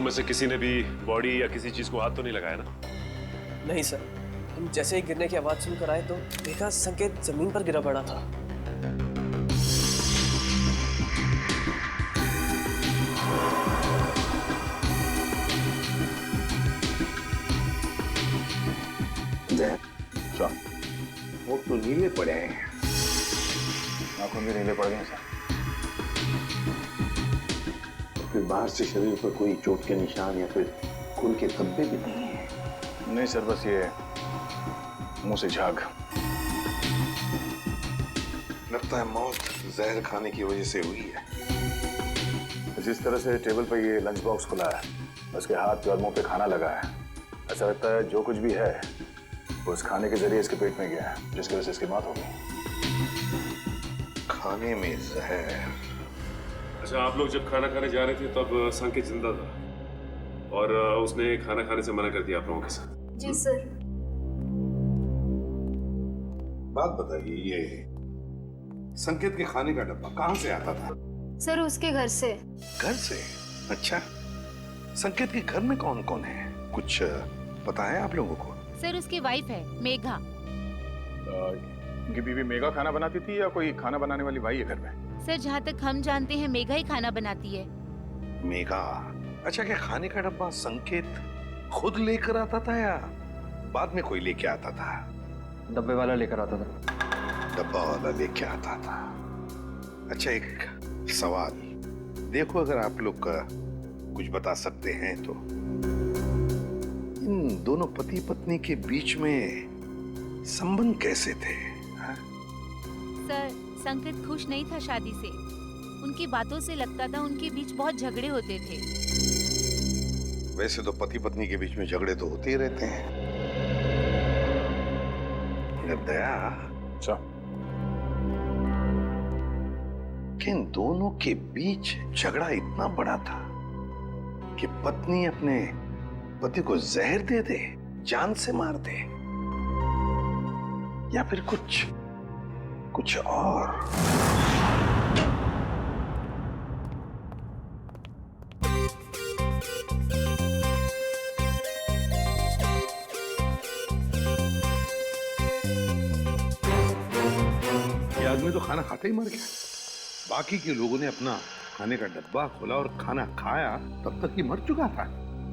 में से किसी ने भी बॉडी या किसी चीज को हाथ तो नहीं लगाया ना? नहीं सर, हम जैसे ही गिरने की आवाज सुनकर आए तो देखा संकेत जमीन पर गिरा पड़ा था। वो तो नीले पड़े हैं, आंखों में नीले पड़ गए सर। फिर बाहर से शरीर पर कोई चोट के निशान या फिर खून के धब्बे भी नहीं है। नहीं सर, बस ये मुंह से झाग। लगता है मौत जहर खाने की वजह से हुई है। जिस तरह से टेबल पर ये लंच बॉक्स खुला है, उसके हाथ पे और मुंह पे खाना लगा है, ऐसा लगता है जो कुछ भी है वो उस खाने के जरिए इसके पेट में गया है, जिसकी वजह से इसकी मौत हो गई। खाने में जहर। अच्छा, आप लोग जब खाना खाने जा रहे थे तब संकेत जिंदा था और उसने खाना खाने से मना कर दिया आप लोगों के साथ? जी सर। बात बताइए, ये संकेत के खाने का डब्बा कहाँ से आता था? सर उसके घर से। घर से? अच्छा, संकेत के घर में कौन कौन है, कुछ पता है आप लोगों को? सर उसकी वाइफ है मेघा। उनकी बीवी मेघा खाना बनाती थी या कोई खाना बनाने वाली भाई है घर में? सर जहाँ तक हम जानते हैं मेघा ही खाना बनाती है। मेघा? अच्छा, क्या खाने का डब्बा संकेत खुद लेकर आता था या बाद में कोई लेके आता था? डब्बे वाला लेकर आता था। डब्बा वाला लेके आता था। अच्छा, एक सवाल, देखो अगर आप लोग का कुछ बता सकते हैं तो, इन दोनों पति पत्नी के बीच में संबंध कैसे थे? हा? सर संकेत खुश नहीं था शादी से। उनकी बातों से लगता था उनके बीच बहुत झगड़े होते थे। वैसे तो पति पत्नी के बीच में झगड़े तो होते ही रहते हैं, मगर दया, अच्छा, कि इन दोनों के बीच झगड़ा इतना बड़ा था कि पत्नी अपने पति को जहर दे दे, जान से मार दे, या फिर कुछ और? ये आदमी तो खाना खाते ही मर गया। बाकी के लोगों ने अपना खाने का डब्बा खोला और खाना खाया, तब तक ये मर चुका था।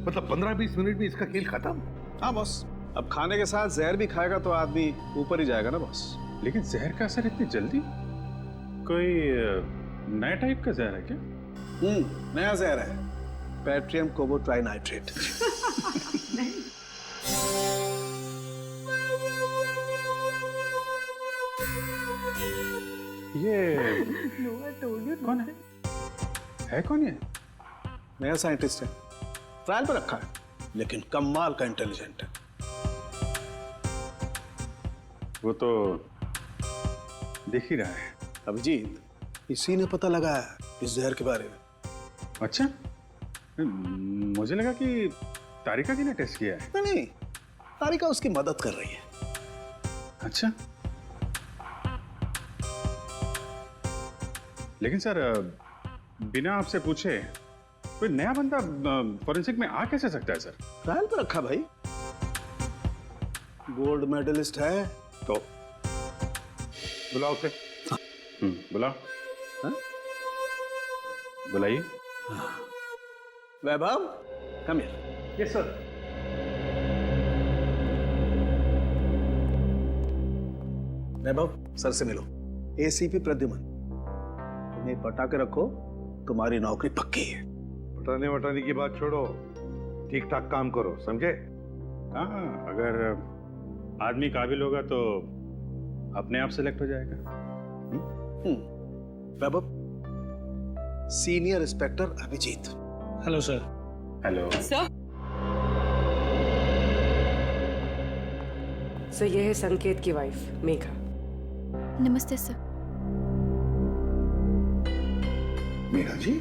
मतलब 15-20 मिनट में इसका खेल खत्म। हाँ बॉस, अब खाने के साथ जहर भी खाएगा तो आदमी ऊपर ही जाएगा ना बॉस। लेकिन जहर का असर इतनी जल्दी? कोई नया टाइप का जहर है क्या? नया जहर है, पैट्रियम कोबोट्राइनाइट्रेट। ये कौन है कौन ये? नया साइंटिस्ट है, ट्रायल पर रखा है, लेकिन कमाल का इंटेलिजेंट है। वो तो दिख ही रहा है। अभिजीत, इसी ने पता लगाया इस जहर के बारे में। अच्छा, मुझे लगा कि तारिका जी ने टेस्ट किया है। नहीं, तारिका उसकी मदद कर रही है। अच्छा, लेकिन सर बिना आपसे पूछे कोई नया बंदा फॉरेंसिक में आ कैसे सकता है सर? ट्रायल पर रखा भाई, गोल्ड मेडलिस्ट है तो। बुलाओ उसे। बुलाओ। हाँ? बुलाइए। Vaibhav, come here. Yes sir. Vaibhav, sir से मिलो। एसीपी प्रद्युमन, तुम्हें पटा के रखो, तुम्हारी नौकरी पक्की है। पटाने वटाने की बात छोड़ो, ठीक ठाक काम करो, समझे? हाँ, अगर आदमी काबिल होगा तो अपने आप सेलेक्ट हो जाएगा। Vaibhav, senior inspector Abhijeet. Hello sir. Hello sir. Sir, ये है संकेत की वाइफ मेघा। नमस्ते सर। मेघा जी,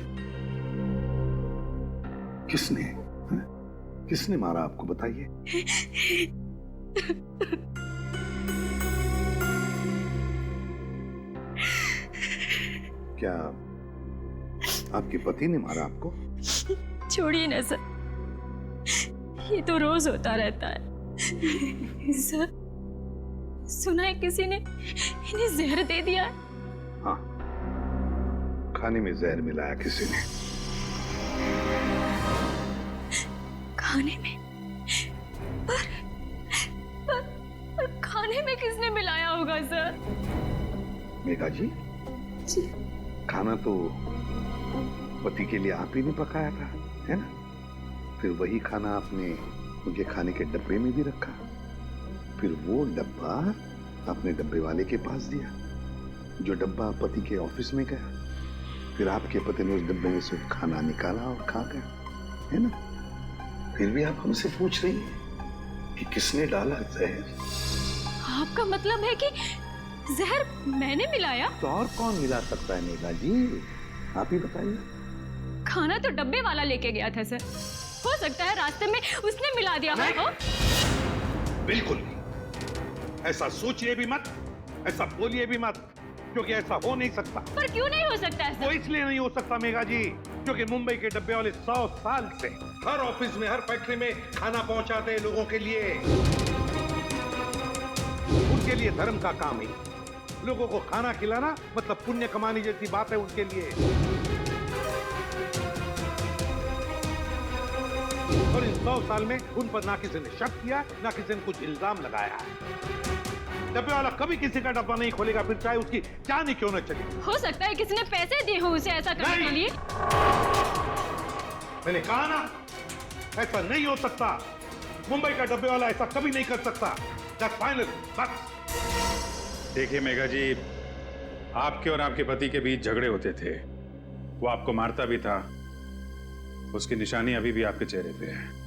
किसने मारा आपको, बताइए। क्या आपके पति ने मारा आपको? छोड़िए ना सर, ये तो रोज होता रहता है। सर, सुना है किसी ने इन्हें जहर दे दिया है। हाँ, खाने में जहर मिलाया किसी ने। खाने में? पर खाने में किसने मिलाया होगा सर? मेघा जी, खाना तो पति के लिए आप ही ने पकाया था, है ना? फिर वही खाना आपने उनके खाने के डब्बे में भी रखा, फिर वो डब्बा आपने डब्बे वाले के पास दिया, जो डब्बा पति के ऑफिस में गया, फिर आपके पति ने उस डब्बे में से खाना निकाला और खा गया, है ना? फिर भी आप हमसे पूछ रही हैं कि किसने डाला जहर? आपका मतलब है कि जहर मैंने मिलाया? तो और कौन मिला सकता है मेघा जी, आप ही बताइए। खाना तो डब्बे वाला लेके गया था सर, हो सकता है रास्ते में उसने मिला दिया हो। बिल्कुल नहीं, ऐसा सोचिए भी मत, ऐसा बोलिए भी मत, क्योंकि ऐसा हो नहीं सकता। पर क्यों नहीं हो सकता है? वो इसलिए नहीं हो सकता मेघा जी, क्योंकि मुंबई के डब्बे वाले 100 साल से हर ऑफिस में, हर फैक्ट्री में खाना पहुंचाते हैं लोगों के लिए। उनके लिए धर्म का काम है, लोगों को खाना खिलाना मतलब पुण्य कमाने जैसी बात है उनके लिए। और इन 100 साल में उन पर ना किसी ने शक किया, ना किसी ने कुछ इल्जाम लगाया है। डब्बे वाला कभी किसी का डब्बा नहीं खोलेगा, फिर चाहे उसकी जान ही क्यों न चले। हो सकता है किसी ने पैसे दिए हो उसे ऐसा करने के लिए। मैंने कहा ना, ऐसा नहीं हो सकता। मुंबई का डब्बे वाला ऐसा कभी नहीं कर सकता। That's final, बस। देखिए मेघा जी, आपके और आपके पति के बीच झगड़े होते थे, वो आपको मारता भी था, उसकी निशानी अभी भी आपके चेहरे पे है।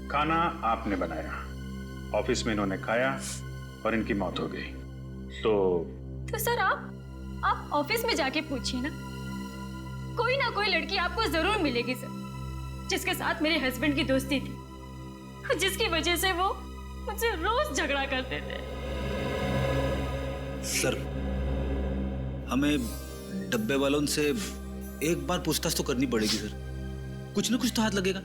खाना आपने बनाया, ऑफिस में इन्होंने खाया और इनकी मौत हो गई। तो सर आप ऑफिस में जाके पूछिए ना, कोई ना कोई लड़की आपको जरूर मिलेगी सर, जिसके साथ मेरे हस्बैंड की दोस्ती थी, जिसकी वजह से वो मुझसे रोज झगड़ा करते थे। सर, हमें डब्बे वालों से एक बार पूछताछ तो करनी पड़ेगी सर, कुछ ना कुछ तो हाथ लगेगा।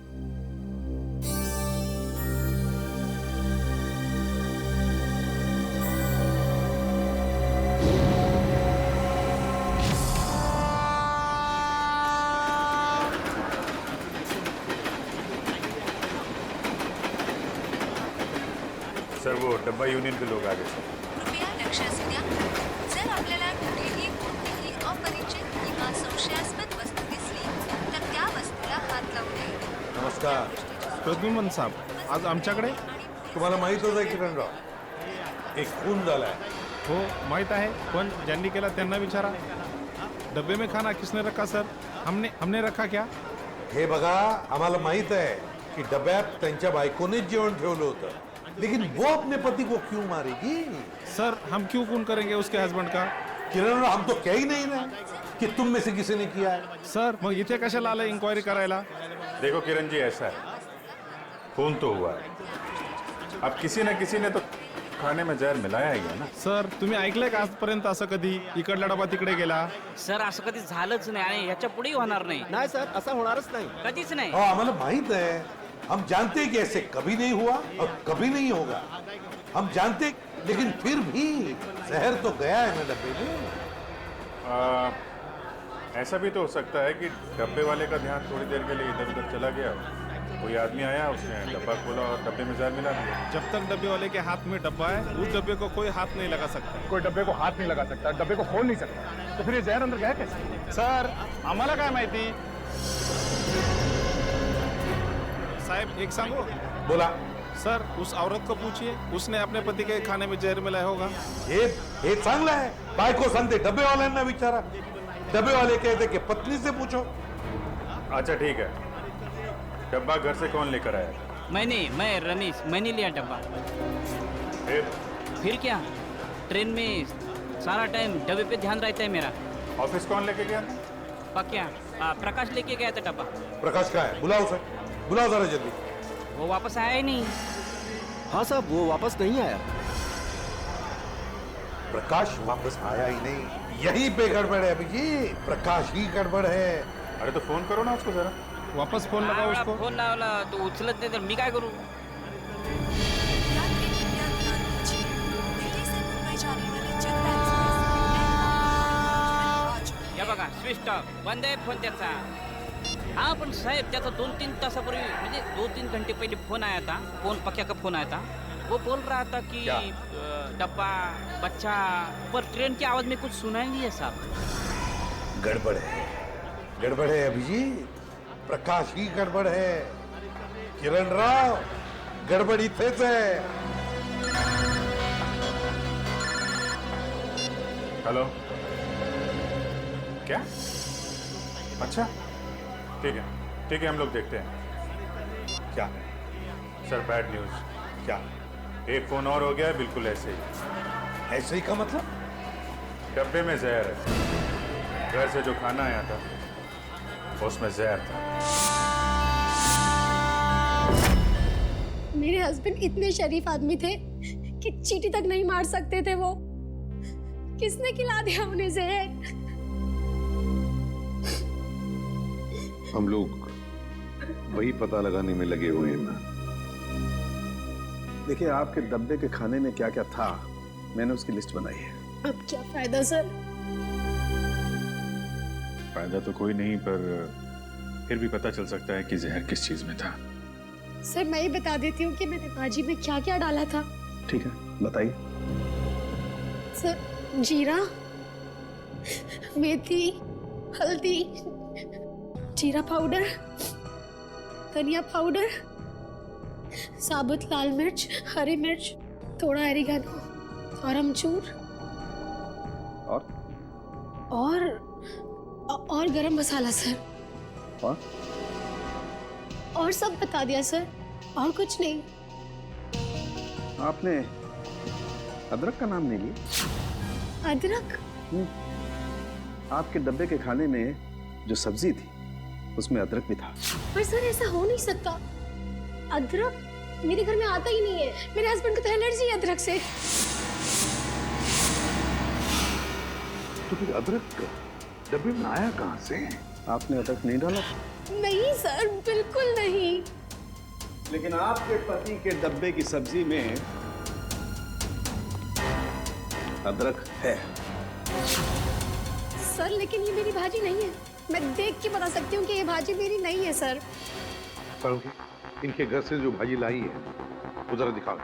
सर, वो डब्बा यूनियन के लोग आ गए सर। कृपया लक्ष असू द्या, जर आपल्याला कुठेही कोणतीही अपरिचित किंवा संशयास्पद वस्तू दिसली तर त्या वस्तूला हात लावू नये। नमस्कार प्रद्युमन साहब, आज आमच्याकडे तुम्हाला माहित होतं किरणराव, एक खून झालाय। हो माहित आहे, पण ज्यांनी केला त्यांना विचारा। डब्बे में खाना किसने रखा सर? हमने रखा क्या? हे बघा, आम्हाला माहित आहे की डब्यात त्यांच्या बायकोनेच जेवण ठेवलं होतं, लेकिन वो अपने पति को क्यों मारेगी? सर, हम क्यों खून करेंगे उसके हस्बैंड का? किरण, हम तो कह ही नहीं रहे कि तुम में से किसी ने किया है। सर, मग इथे कशाला आलं इंक्वायरी करायला? देखो किरण जी, ऐसा है, खून तो हुआ है, अब किसी न किसी ने तो खाने में जहर मिलाया ही है ना। सर, तुम्ही ऐकलंय का आजपर्यंत असं कधी इकडला डबा तिकडे गेला? सर, असं कधी झालंच नाही आणि याच्या पुढेही होणार नाही। नाही सर, असं होणारच नाही, कधीच नाही। हमारा माहित है, हम जानते हैं कि ऐसे कभी नहीं हुआ और कभी नहीं होगा, हम जानते, लेकिन फिर भी जहर तो गया है ना डब्बे में। ऐसा भी तो हो सकता है कि डब्बे वाले का ध्यान थोड़ी देर के लिए इधर उधर चला गया, कोई आदमी आया, उसने डब्बा खोला और डब्बे में जहर मिला दिया। जब तक डब्बे वाले के हाथ में डब्बा है, उस डब्बे को कोई हाथ नहीं लगा सकता। कोई डब्बे को हाथ नहीं लगा सकता, डब्बे को खोल नहीं सकता, तो फिर ये जहर अंदर गया कैसे? सर, आम्हाला काय माहिती? साहब, एक सांगो? बोला। सर, उस औरत को पूछिए, उसने अपने पति के खाने में जहर मिलाया होगा। ये चांगला है, बायको सांगते डब्बे वाल्यांना विचारा, डब्बे वाले कहते कि पत्नी से पूछो। अच्छा ठीक है, डब्बा घर से कौन लेकर आया? मैं रमेश, मैंने लिया डब्बा। फिर क्या, ट्रेन में सारा टाइम डब्बे पे ध्यान रहता है मेरा। ऑफिस कौन लेके गया? पक्या प्रकाश लेके गया था डब्बा। प्रकाश कहाँ है? बुलाओ सर, बुलाओ जरा जल्दी। वो वापस आया ही नहीं। हाँ साहब, वो वापस नहीं आया। प्रकाश वापस आया ही नहीं, यही पे गड़बड़ है अभी जी, प्रकाश ही गड़बड़ है। अरे तो फोन करो ना उसको जरा। वापस फोन लगाओ उसको। फोन लावला तो उचलत नाही, तर मी काय करू? स्विच ऑफ बंद आहे फोन त्याचा. हाँ पण साहेब त्याचा 2-3 तासापूर्वी म्हणजे 2-3 घंटे पहले फोन आया था. फोन पक्या का फोन आया था. वो बोल रहा था कि डब्बा बच्चा पर ट्रेन की आवाज में कुछ सुनाई नहीं है साहब. गड़बड़ है अभिजीत. प्रकाश ही गड़बड़ है. किरण राव गड़बड़ इथेच आहे. हेलो. क्या? अच्छा ठीक है हम लोग देखते हैं. क्या सर? Bad news. क्या? एक फोन और हो गया बिल्कुल ऐसे ही. ऐसे ही का मतलब? डब्बे में जहर है. घर से जो खाना आया था उसमें जहर था. मेरे हस्बैंड इतने शरीफ आदमी थे कि चींटी तक नहीं मार सकते थे वो. किसने खिला दिया उन्हें जहर? हम लोग वही पता लगाने में लगे हुए हैं. देखिए, आपके डब्बे के खाने में क्या क्या था, मैंने उसकी लिस्ट बनाई है. अब क्या फायदा सर? फायदा तो कोई नहीं, पर फिर भी पता चल सकता है कि जहर किस चीज में था. सर मैं ही बता देती हूँ कि मैंने भाजी में क्या क्या डाला था. ठीक है, बताइए. सर जीरा, मेथी, हल्दी, जीरा पाउडर, धनिया पाउडर, साबुत लाल मिर्च, हरी मिर्च, थोड़ा एरिगेनो और अमचूर और गरम मसाला सर. और सब बता दिया सर, और कुछ नहीं. आपने अदरक का नाम नहीं लिया? अदरक? आपके डब्बे के खाने में जो सब्जी थी उसमें अदरक भी था. पर सर ऐसा हो नहीं सकता. अदरक मेरे घर में आता ही नहीं है. मेरे हस्बैंड को तो एलर्जी है अदरक से. तो फिर अदरक डब्बे में आया कहां से? आपने अदरक नहीं डाला? नहीं सर, बिल्कुल नहीं. लेकिन आपके पति के डब्बे की सब्जी में अदरक है. सर लेकिन ये मेरी भाजी नहीं है. मैं देख के बता सकती हूँ कि ये भाजी मेरी नहीं है सर. इनके घर से जो भाजी लाई है वो जरा दिखाओ.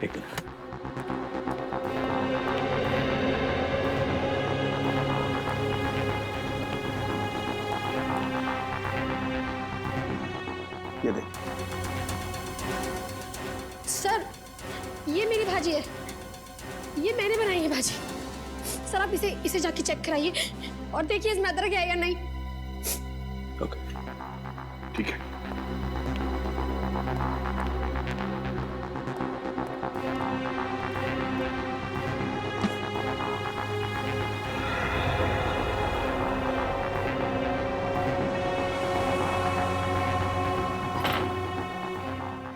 एक मिनट. ये देख. सर ये मेरी भाजी है. ये मैंने बनाई है भाजी. सर आप इसे जाके चेक कराइए और देखिए इसमें अदरक है या नहीं. ओके, ठीक है.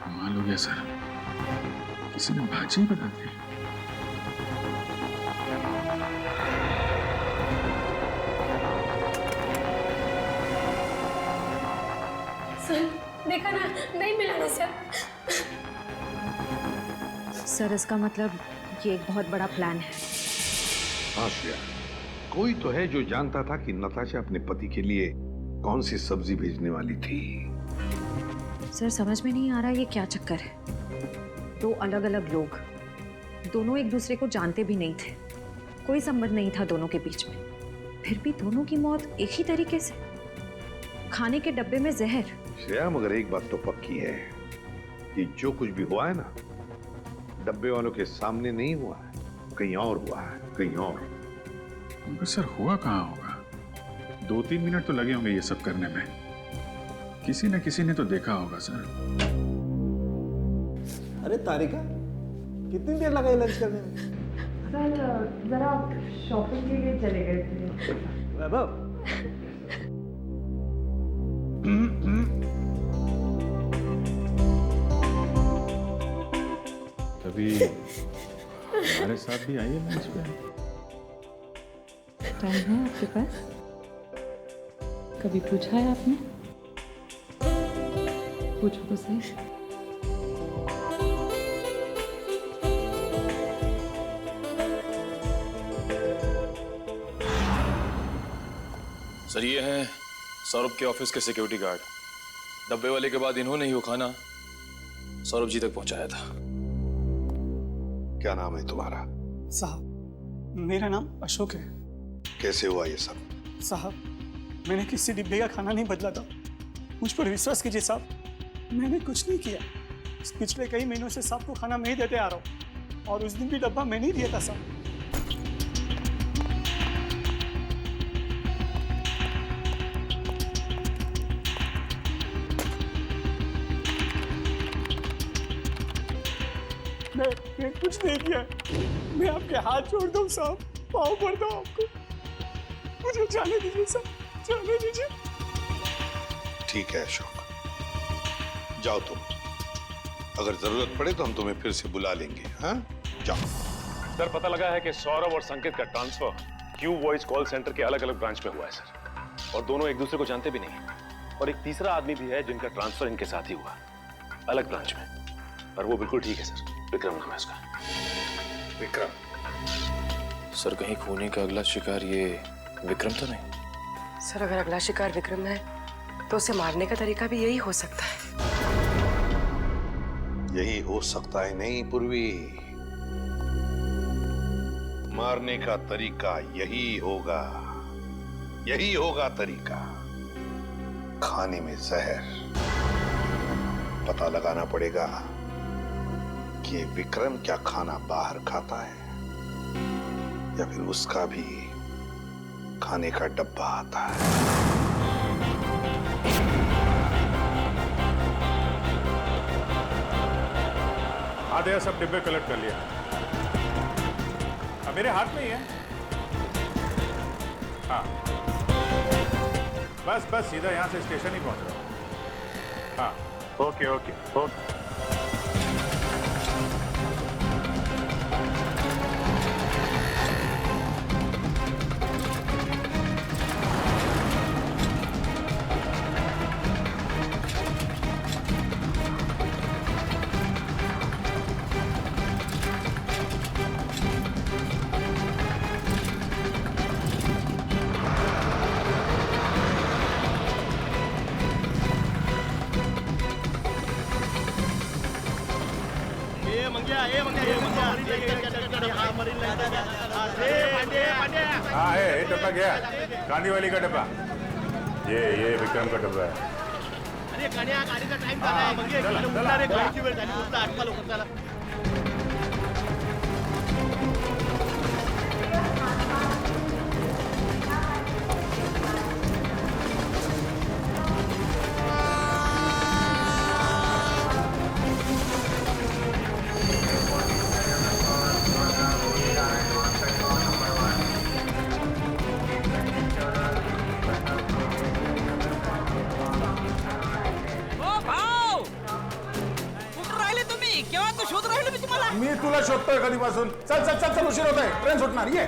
कमाल हो गया सर, किसी ने भाजी बना दी. सर देखा ना, नहीं मिला ना सर. सर इसका मतलब ये एक बहुत बड़ा प्लान है. हाँ श्रेया, कोई तो है जो जानता था कि नताशा अपने पति के लिए कौन सी सब्जी भेजने वाली थी. सर समझ में नहीं आ रहा ये क्या चक्कर है. दो अलग अलग लोग, दोनों एक दूसरे को जानते भी नहीं थे. कोई संबंध नहीं था दोनों के बीच में. फिर भी दोनों की मौत एक ही तरीके से. खाने के डब्बे में जहर. श्रेया, मगर एक बात तो पक्की है कि जो कुछ भी हुआ है ना, डब्बे वालों के सामने नहीं हुआ है, कहीं और हुआ है, कहीं और. सर हुआ कहाँ होगा? 2-3 मिनट तो लगे होंगे ये सब करने में. किसी न किसी ने तो देखा होगा सर. अरे तारिका, कितनी देर लगाई लंच करने में? सर जरा शॉपिंग के लिए चले गए थे. वैभव, कभी हमारे साथ भी आइए लंच पे. टाइम है आपके पास? कभी पूछा है आपने? पूछो तो सही. सर ये हैं सौरभ के ऑफिस के सिक्योरिटी गार्ड। डब्बे वाले के बाद इन्होंने ही वो खाना सौरभ जी तक पहुंचाया था। क्या नाम है तुम्हारा? साहब मेरा नाम अशोक है। कैसे हुआ ये सब? साहब मैंने किसी डिब्बे का खाना नहीं बदला था, मुझ पर विश्वास कीजिए साहब, मैंने कुछ नहीं किया। पिछले कई महीनों से साहब को खाना मैं ही देते आ रहा हूँ और उस दिन भी डब्बा मैंने ही दिया था साहब। मैं कुछ नहीं किया, मैं आपके हाथ जोड़ दूं साहब, पाँव पड़ता हूँ आपको, मुझे जाने दीजिए साहब, जाने दीजिए। ठीक है अशोक, जाओ तुम, अगर जरूरत पड़े तो हम तुम्हें फिर से बुला लेंगे। हाँ जाओ। सर पता लगा है कि सौरभ और संकेत का transfer Q voice call centre के अलग अलग ब्रांच में हुआ है सर, और दोनों एक दूसरे को जानते भी नहीं। और एक तीसरा आदमी भी है जिनका ट्रांसफर इनके साथ ही हुआ, अलग ब्रांच में, और वो बिल्कुल ठीक है सर। विक्रम नाम है उसका। विक्रम? सर कहीं खूनी का अगला शिकार ये विक्रम तो नहीं? सर अगर अगला शिकार विक्रम है तो उसे मारने का तरीका भी यही हो सकता है। यही हो सकता है नहीं पूर्वी, मारने का तरीका यही होगा, यही होगा तरीका। खाने में जहर, पता लगाना पड़ेगा कि ये विक्रम क्या खाना बाहर खाता है या फिर उसका भी खाने का डब्बा आता है। आधे सब डिब्बे कलेक्ट कर लिया, अब मेरे हाथ में ही है। हाँ बस बस सीधा यहाँ से स्टेशन ही पहुंच रहा हूँ। हाँ ओके ओके ओके। हाँ है डब्बा गया, गांधी वाली का डब्बा, ये विक्रम का डब्बा है। अरे गाड़ी का टाइम झाला आहे, म्हणजे उठणारे गाडीची वेळ झाली, उठला अटका लवकर चला। मी तुला शोधतोय कधीपासून। चल चल चल चल, उशीर होतोय, ट्रेन सुटणार। ये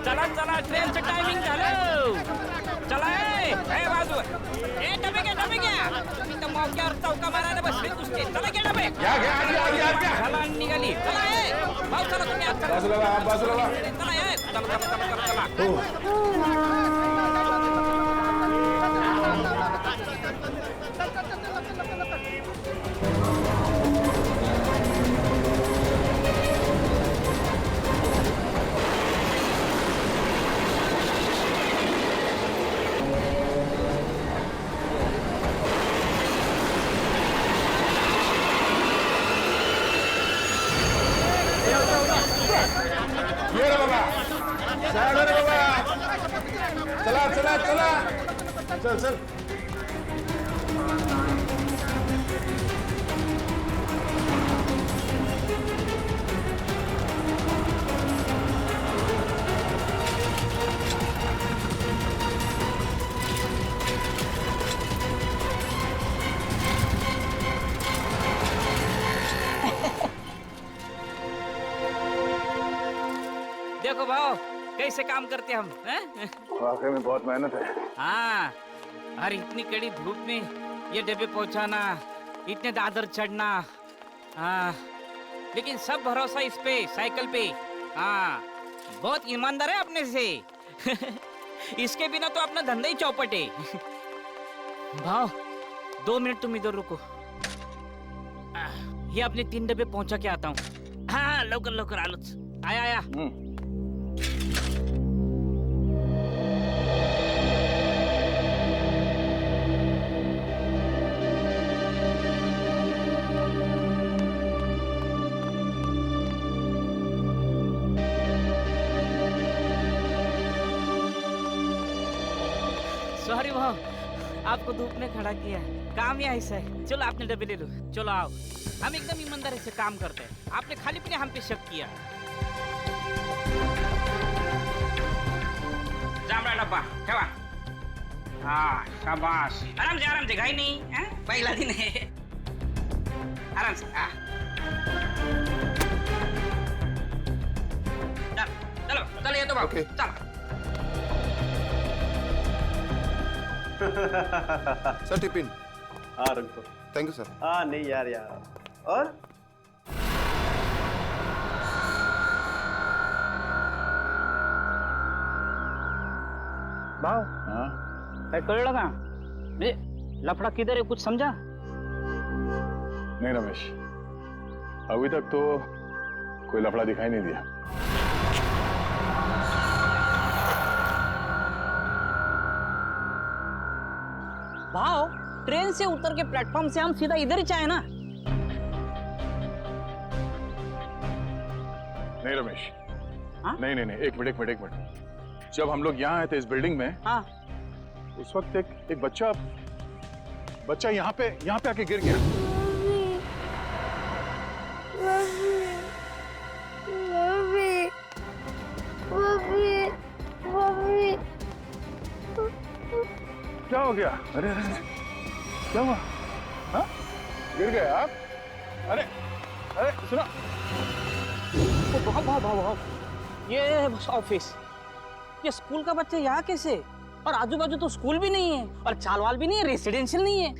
चला चला, ट्रेनचं टायमिंग झालं। चला ए बाजू, ए डबे घ्या। तुम्ही तर मौक्यावर चौका मारायला बसले नुसते। चला घ्या डबे, चला निघाली। चला ए भाऊ, चला तुम्ही आत चला, बाजूला चला ए, चला। ये रे बाबा, चला चला चला, चल चल। देखो भाव कैसे काम करते हम हैं? वाकई में बहुत मेहनत है। हाँ, और इतनी कड़ी धूप में ये डब्बे पहुंचाना, इतने दादर चढ़ना, हाँ, लेकिन सब भरोसा इस पे, साइकिल पे। हाँ, बहुत ईमानदार है अपने से। इसके बिना तो अपना धंधा ही चौपट है। भाव 2 मिनट तुम इधर रुको, ये अपने 3 डब्बे पहुंचा के आता हूँ। हाँ लवकर लवकर आलोच, आया आया। सॉरी भाव, आपको धूप में खड़ा किया है, काम ही ऐसा है। चलो आपने डब्बे ले लो, चलो आओ। हम एकदम ईमानदारी से काम करते हैं, आपने खाली पीने हम पे शक किया। जामड़ा डब्बा ठेवा। हाँ शाबाश, आराम से घाई नहीं है, पहला दिन है, आराम से। चलो चलो ये तो बाबू चलो। Sir tiffin. हाँ रख दो। Thank you sir. हाँ नहीं यार और भाव काय कळलं का? लफड़ा किधर है, कुछ समझा? नहीं रमेश, अभी तक तो कोई लफड़ा दिखाई नहीं दिया। भाव ट्रेन से उतर के प्लेटफॉर्म से हम सीधा इधर ही चाहे ना। नहीं रमेश, नहीं नहीं नहीं, एक मिनट। जब हम लोग यहाँ आए थे इस बिल्डिंग में, उस वक्त एक बच्चा यहाँ पे आके गिर गया। क्या हो गया? अरे क्या हुआ? हाँ? गिर गए आप? अरे सुना। भाव ये ऑफिस, ये स्कूल का बच्चा यहाँ कैसे? और आजू बाजू तो स्कूल भी नहीं है और चालवाल भी नहीं है, रेसिडेंशियल नहीं है।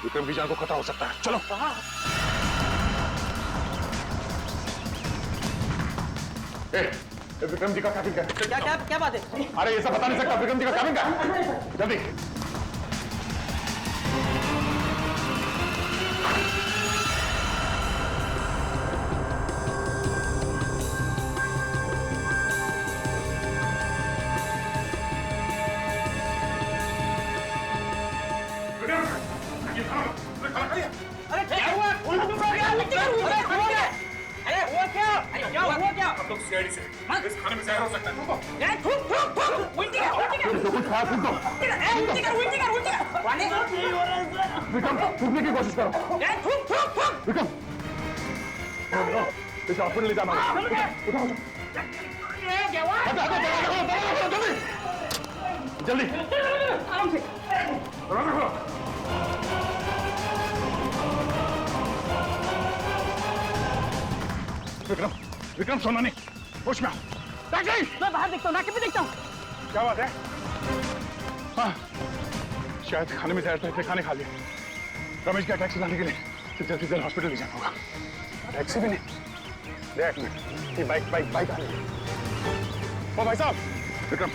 विक्रम की जान को खतरा हो सकता है, चलो। विक्रम जी का कैबिन का क्या बात है? अरे ये सब बता नहीं सकता, विक्रम जी का कैबिन का जल्दी। अरे क्या हुआ? हुआ क्या? हम लोग सीआईडी से इस खाने में जहर हो सकता है। विक्रम थूकने की कोशिश करो। विक्रम इसे हॉस्पिटल ले जाना। जल्दी आराम से। विक्रम सोना नहीं, होश में आओ। मैं बाहर देखता हूँ, नाके पे देखता हूँ। क्या बात है? हाँ शायद खाने में जहर था, खाने खा लिया। रमेश का टैक्सी लाने के लिए जल्दी जल्दी हॉस्पिटल ले जाना होगा। टैक्सी भी नहीं, देख ये बाइक आ रही है। ओ भाई साहब, विक्रम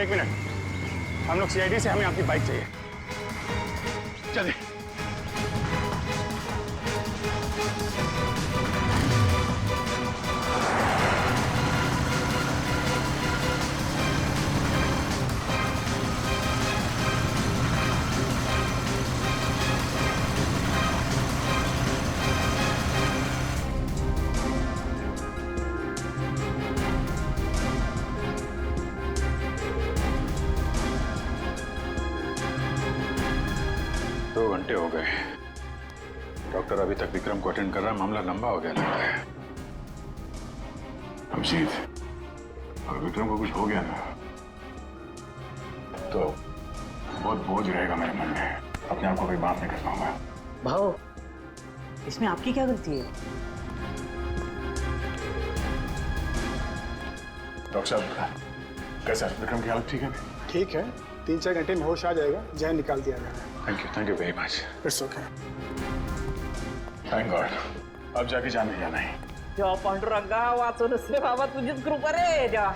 1 मिनट, हम लोग सीआईडी से, हमें आपकी बाइक चाहिए, चलिए। हो गए, डॉक्टर अभी तक विक्रम को अटेंड कर रहा है, मामला लंबा हो गया लग रहा है। अभिजीत, अगर विक्रम को कुछ हो गया ना तो बहुत बोझ रहेगा मेरे मन में, अपने आप को भी माफ नहीं कर पाऊंगा। भाव इसमें आपकी क्या गलती है? डॉक्टर साहब कैसा है? विक्रम की हालत ठीक है? ठीक है, 3-4 घंटे में होश आ जाएगा, जहर निकाल दिया जाएगा। Thank you very much. It's okay. Thank God. अब जाके जाने जाना है। देवा पांडुरंगा वाचून रे बाबा, तुझीच कृपा रे देवा.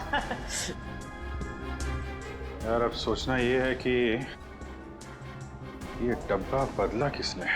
यार अब सोचना ये है कि ये डब्बा बदला किसने.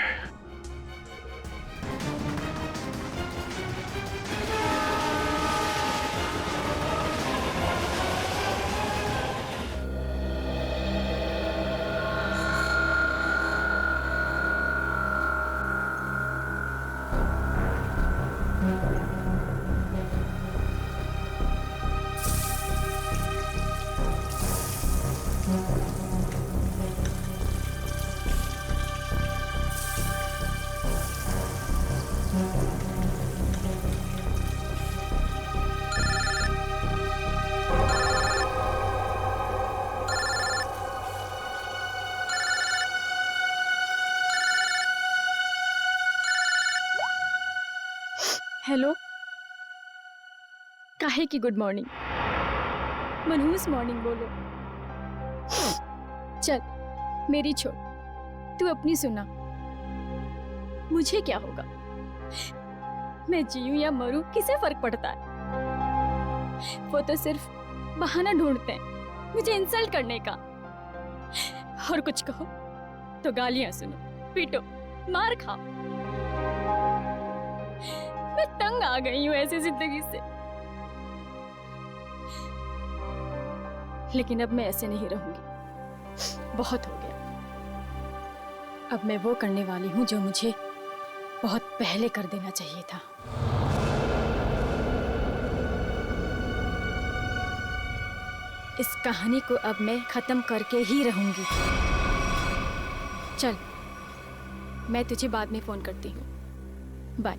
हेलो, काहे की गुड मॉर्निंग, मनहूस मॉर्निंग बोलो. चल मेरी छोड़, तू अपनी सुना. मुझे क्या होगा, मैं जीऊं या मरूं किसे फर्क पड़ता है. वो तो सिर्फ बहाना ढूंढते हैं मुझे इंसल्ट करने का. और कुछ कहो तो गालियां सुनो, पीटो, मार खाओ. मैं तंग आ गई हूं ऐसी जिंदगी से. लेकिन अब मैं ऐसे नहीं रहूंगी, बहुत हो गया. अब मैं वो करने वाली हूं जो मुझे बहुत पहले कर देना चाहिए था. इस कहानी को अब मैं खत्म करके ही रहूंगी. चल, मैं तुझे बाद में फोन करती हूँ. बाय.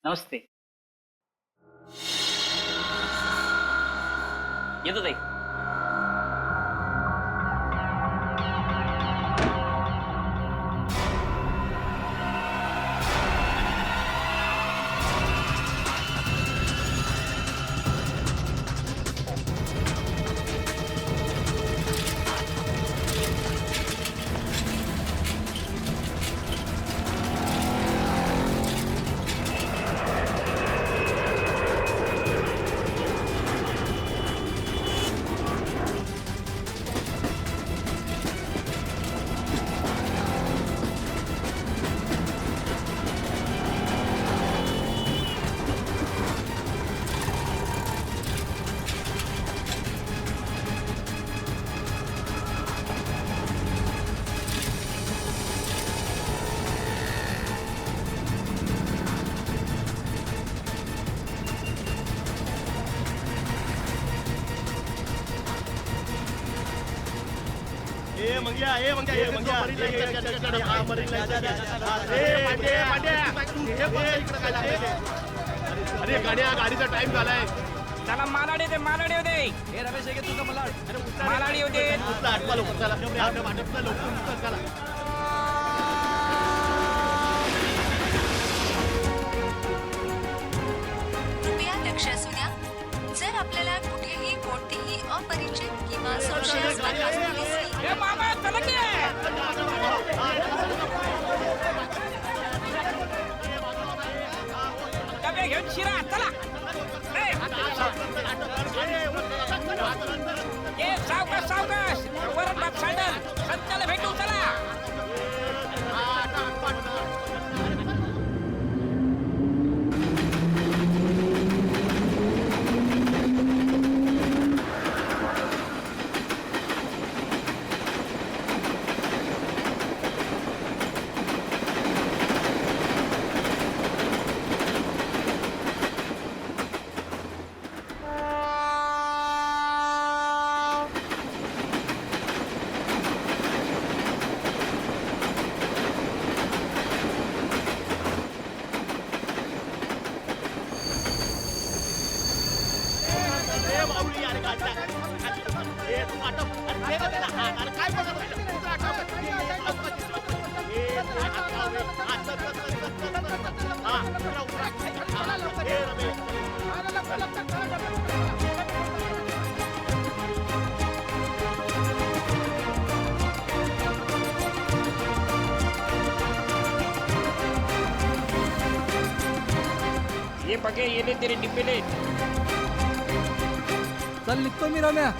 नमस्ते. येतो ताई. अरे गाड्या, गाडीचा टाइम झालाय. चला मालाडी दे, मालाडी दे. हे रमेश आहे तुझा मालाडी दे. आठवा लोक चला, लवकर चला. कृपया लक्ष असू द्या. जर आपल्याला कुठेही कोणतीही अपरिचित किंवा संशयास्पद वस्तू दिसली, ए मामा चला की. डबे घेऊन शिरा, चला. ए सावकाश सावकाश, वरण भात सँडल, संचाला भेटू, चला. ये पके, ये ले तेरे डिब्बे ले। चल निघतो मी रम्या.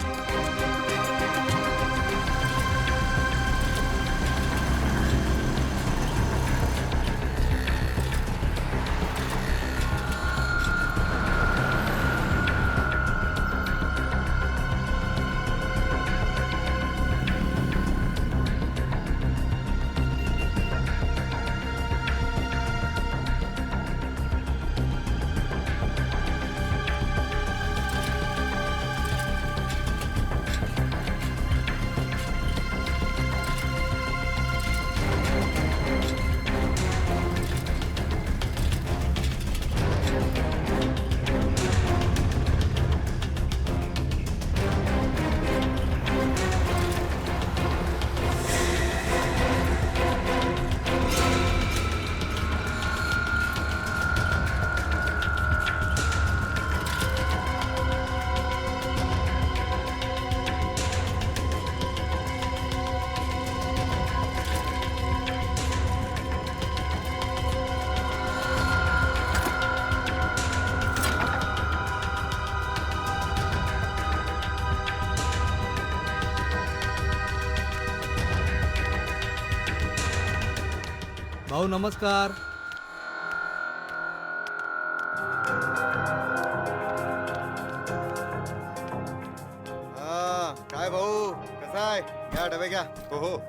भाऊ नमस्कार. हा काय भाऊ कसा आहे? घ्या डबे घ्या. हो हो.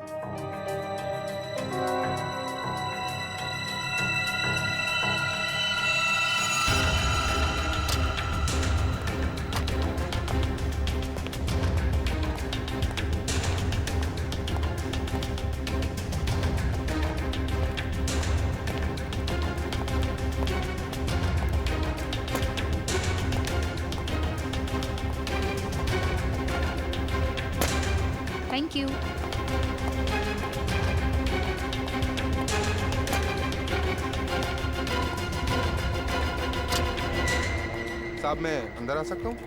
Thank you. साहब मैं अंदर आ सकता हूँ?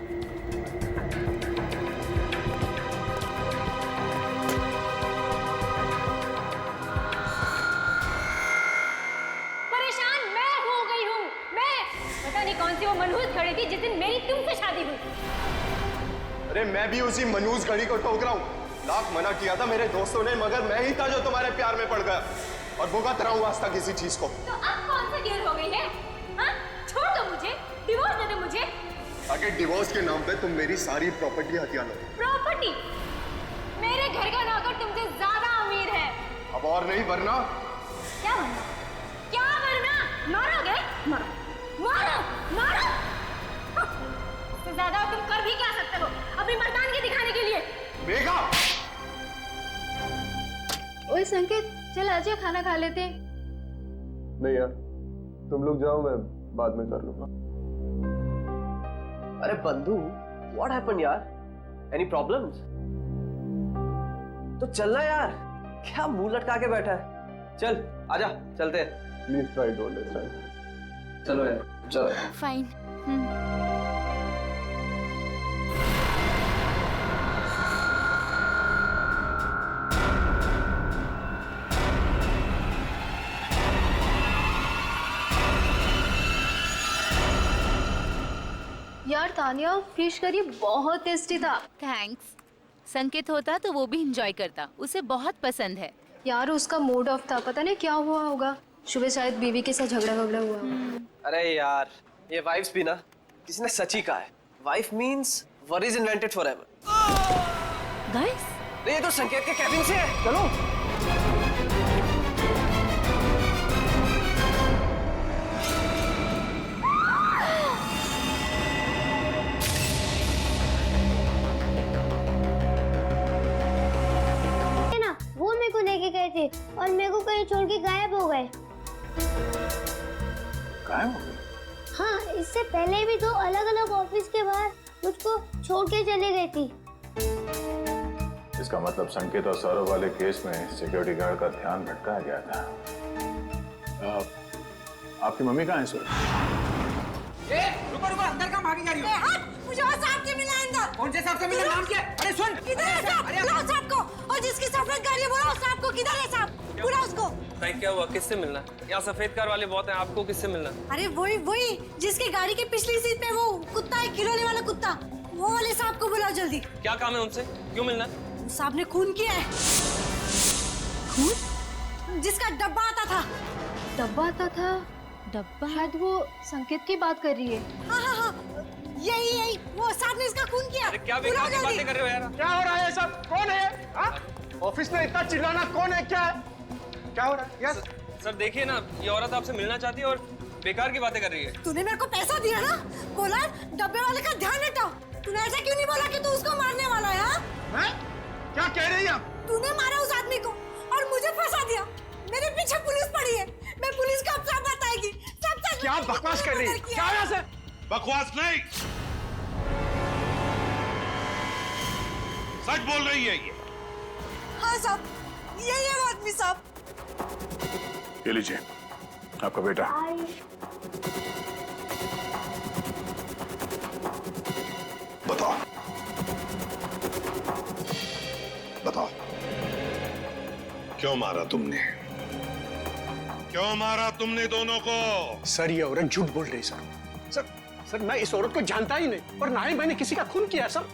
परेशान मैं हो गई हूँ. मैं पता नहीं कौन सी वो मनहूस घड़ी थी जिस दिन मेरी तुमसे शादी हुई. अरे मैं भी उसी मनहूस घड़ी को ठोक रहा हूँ. लाख मना किया था मेरे दोस्तों ने, मगर मैं ही था जो तुम्हारे प्यार में पड़ गया और भुगत रहा हूँ आज तक किसी चीज को. तो अब कौन सी देर हो गई है? हाँ? छोड़ दो मुझे, डिवोर्स दे दो मुझे. ताकि डिवोर्स के नाम पे तुम मेरी सारी प्रॉपर्टी हथिया लो. प्रॉपर्टी? मेरे घर का नौकर तुमसे ज्यादा अमीर है. अब और नहीं वरना. क्या वरना? क्या वरना? मारोगे? मारो, मारो, मारो. इससे ज्यादा तुम कर भी क्या सकते हो अपनी मर्दानगी दिखाने के लिए? मेघा! ओए संकेत, चल आजा खाना खा लेते. नहीं यार, तुम लोग जाओ, मैं बाद में कर लूंगा. अरे बंधु, व्हाट हैपेंड यार? Any problems? तो चलना यार, क्या मुंह लटका के बैठा है? चल आजा, चलते हैं. Please try to understand. चलो यार, चलो. फाइन. यार तानिया, फिश करी बहुत टेस्टी था. थैंक्स. संकेत होता तो वो भी एंजॉय करता, उसे बहुत पसंद है. यार उसका मूड ऑफ था, पता नहीं क्या हुआ होगा. सुबह शायद बीवी के साथ झगड़ा हुआ. अरे यार, ये वाइफ्स भी ना किसी ने सच ही कहा है. Wife means worries invented forever. Guys, ये तो संकेत के कैबिन से है. चलो. वो मेरे को लेके गए थे और मेरे को कहीं छोड़ के गायब हो गए. गायब हो गए? हाँ, इससे पहले भी दो अलग अलग ऑफिस के बाहर मुझको छोड़ के चले गई थी. इसका मतलब संकेत और सौरभ वाले केस में सिक्योरिटी गार्ड का ध्यान भटकाया गया था. आपकी मम्मी कहाँ है सर? रुको रुको, अंदर कहाँ भागी जा रही हो? मुझे और सांप से मिला है अंदर। कौन से सांप से मिला? नाम क्या है? अरे सुन, किधर है सांप? बुलाओ सांप को। और जिसकी सफेद गाड़ी है बुलाओ सांप को। किधर है सांप? बुलाओ उसको। भाई क्या हुआ? किससे मिलना? यहाँ सफेद कार वाले बहुत हैं, आपको किससे मिलना? अरे वही जिसकी गाड़ी के पिछली सीट पे वो कुत्ता है, खिलौने वाला कुत्ता, वो वाले सांप को बुलाओ जल्दी। क्या काम है उनसे? क्यों मिलना? सांप ने खून किया है। खून? जिसका डब्बा आता था। डब्बा आता था? डब्बा? शायद वो संकेत की बात कर रही है। हाँ, यही वो सांप ने इसका खून किया। अरे क्या बेकार की बातें कर रहे हो यार? क्या हो रहा है सब? कौन है? हाँ? ऑफिस में इतना चिल्लाना कौन है? क्या है? क्या हो रहा है? यस सर देखिए ना, ये औरत आपसे मिलना चाहती है और बेकार की बातें कर रही है। तूने मेरे को पैसा दिया ना, बोला डब्बे वाले का ध्यान हटाओ। तूने ऐसा क्यों नहीं बोला कि तू उसको मारने वाला है? हाँ? क्या कह रही है? तूने मारा उस आदमी को और मुझे फंसा दिया। मेरे पीछे पुलिस पड़ी है, मैं पुलिस को अब सब बताएगी। सब सच क्या बकवास कर रही है? क्या है ऐसे? बकवास नहीं, सच बोल रही है ये। हाँ साहब, यही है वो आदमी साहब। ये लीजिए आपका बेटा। बताओ बताओ, क्यों मारा तुमने? क्यों मारा तुमने दोनों को? सर ये औरत झूठ बोल रही है सर मैं इस औरत को जानता ही नहीं और ना ही मैंने किसी का खून किया सर।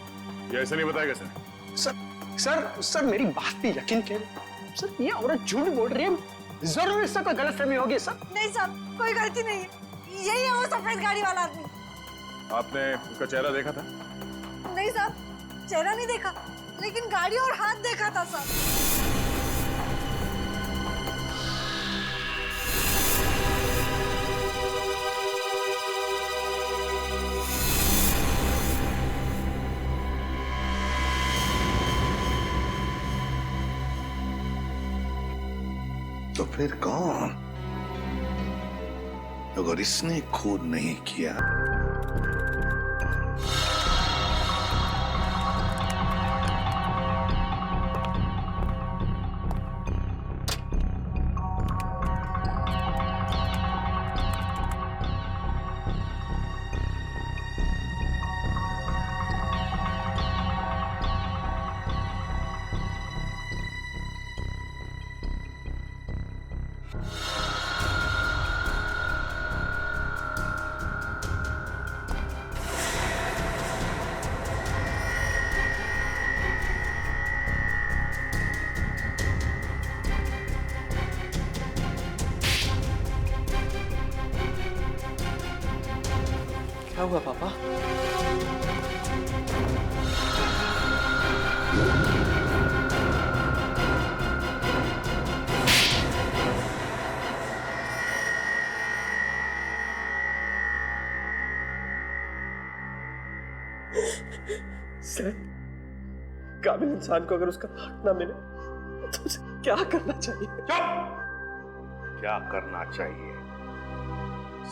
ये ऐसे नहीं बताएगा सर। सर मेरी बात पे यकीन करें सर, ये औरत झूठ बोल रही है। जरूर इससे कोई गलतफहमी होगी सर। नहीं साहब, कोई गलती नहीं है, यही है वो सफेद गाड़ी वाला आदमी। आपने उसका चेहरा देखा था? नहीं साहब, चेहरा नहीं देखा, लेकिन गाड़ी और हाथ देखा था साहब। तो फिर कौन? अगर इसने खून नहीं किया क्या हुआ पापा? सर, काबिल इंसान को अगर उसका हक ना मिले तो उसे क्या करना चाहिए? चुप! क्या करना चाहिए?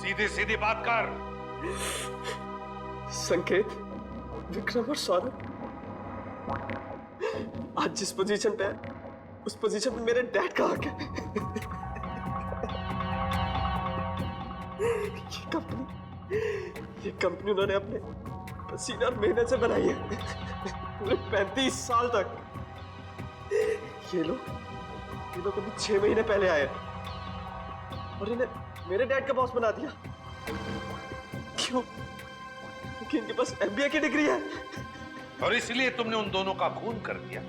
सीधी सीधी बात कर। संकेत, विक्रम और सौरभ आज जिस पोजीशन पे है उस पोजीशन पे मेरे डैड का हक है। ये कंपनी उन्होंने अपने पसीना और मेहनत से बनाई है पूरे 35 साल तक। ये लोग अभी 6 महीने पहले आए और इन्हें मेरे डैड का बॉस बना दिया। क्यों? क्योंकि इनके पास MBA की डिग्री है और इसलिए तुमने उन दोनों का खून कर दिया।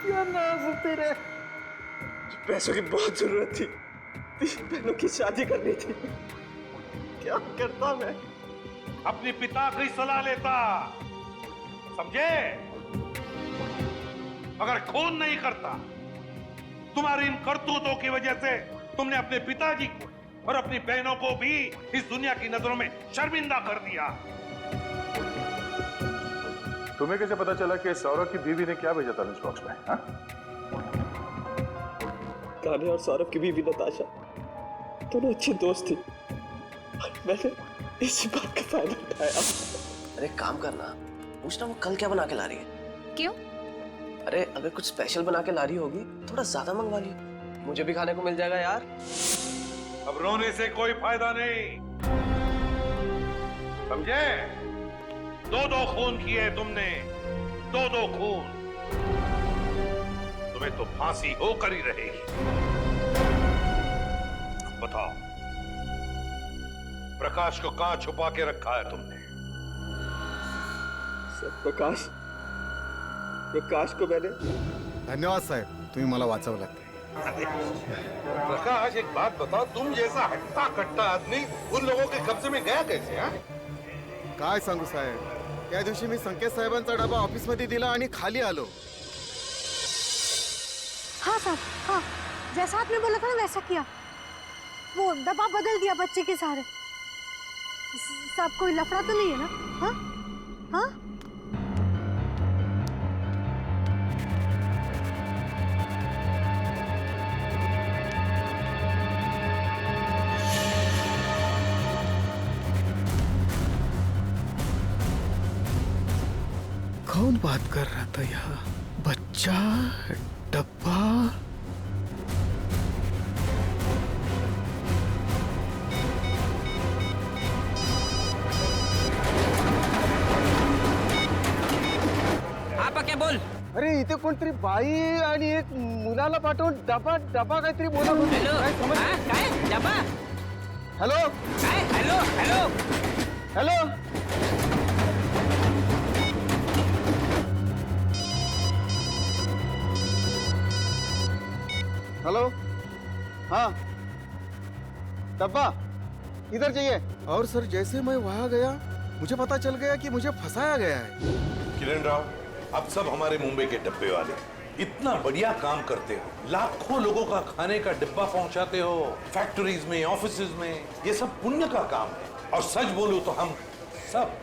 क्या नाम है तेरे? पैसों की बहुत जरूरत थी, 3 बहनों की शादी करनी थी। क्या करता मैं? अपने पिता की सलाह लेता, समझे? अगर खून नहीं करता, तुम्हारी इन करतूतों की वजह से तुमने अपने पिताजी को और अपनी बहनों को भी इस दुनिया की नजरों में शर्मिंदा कर दिया। तुम्हें कैसे पता चला कि सौरभ की बीवी ने क्या भेजा था लंच बॉक्स में? हाँ? कान्हे और सौरभ की बीवी नताशा दोनों अच्छी दोस्त थी। मैंने इसी बात का फायदा उठाया। अरे काम करना, पूछना वो कल क्या बना के ला रही है? क्यों? अरे अगर कुछ स्पेशल बना के ला रही होगी थोड़ा ज्यादा मंगवा लियो, मुझे भी खाने को मिल जाएगा यार। अब रोने से कोई फायदा नहीं। समझे? दो खून किए तुमने, दो खून। तुम्हें तो फांसी होकर ही रहेगी। अब बताओ, प्रकाश को कहां छुपा के रखा है तुमने? सर, प्रकाश को मैंने। धन्यवाद साहेब, तुम्ही मला वाचवलात. प्रकाश, एक बात बताओ, तुम जैसा हट्टा कट्टा आदमी उन लोगों के कब्जे में गया कैसे? हाँ? काय सांगू साहेब, त्या दिवशी मी संकेत साहेबांचा डबा ऑफिस मध्ये दिला आणि खाली आलो. हाँ साहब, हाँ, जैसा आपने बोला था ना वैसा किया. वो डब्बा बदल दिया बच्चे के सहारे. साहब, कोई लफड़ा तो नहीं है ना? हाँ हाँ. कौन बात कर रहा था यहाँ? बच्चा, डब्बा. आपा क्या बोल? अरे इथे कोणतरी बाई आणि एक मुलाला पाठवून डबा डबा काहीतरी बोला. हॅलो, काय डबा? हॅलो, काय? Hello hello hello. हेलो, हाँ, डब्बा इधर चाहिए. और सर, जैसे मैं वहां गया मुझे पता चल गया कि मुझे फंसाया गया है. किरण राव, आप सब हमारे मुंबई के डब्बे वाले इतना बढ़िया काम करते हो. लाखों लोगों का खाने का डिब्बा पहुंचाते हो, फैक्ट्रीज में, ऑफिसेज में. ये सब पुण्य का काम है. और सच बोलूं तो हम सब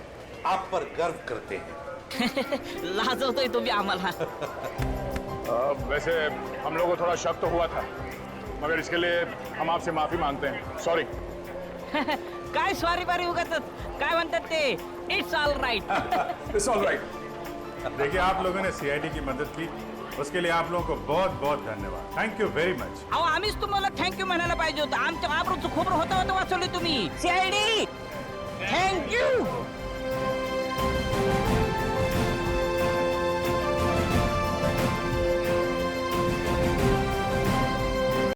आप पर गर्व करते हैं. लाजवतोय तुम्ही आम्हाला. वैसे हम लोगों को थोड़ा शक तो हुआ था, मगर इसके लिए हम आपसे माफी मांगते हैं. सॉरी. काय सॉरी बारी उगाच काय म्हणतात ते, it's all right. It's all right. देखिए, आप लोगों ने सीआईडी की मदद की, उसके लिए आप लोगों को बहुत बहुत धन्यवाद. Thank you very much. अहो, आम्हीच तुम्हाला थँक्यू म्हणायला पाहिजे होतं. आमच्या आबरूचं खोबरं होतं वाचवलं तुम्ही. CID, thank you.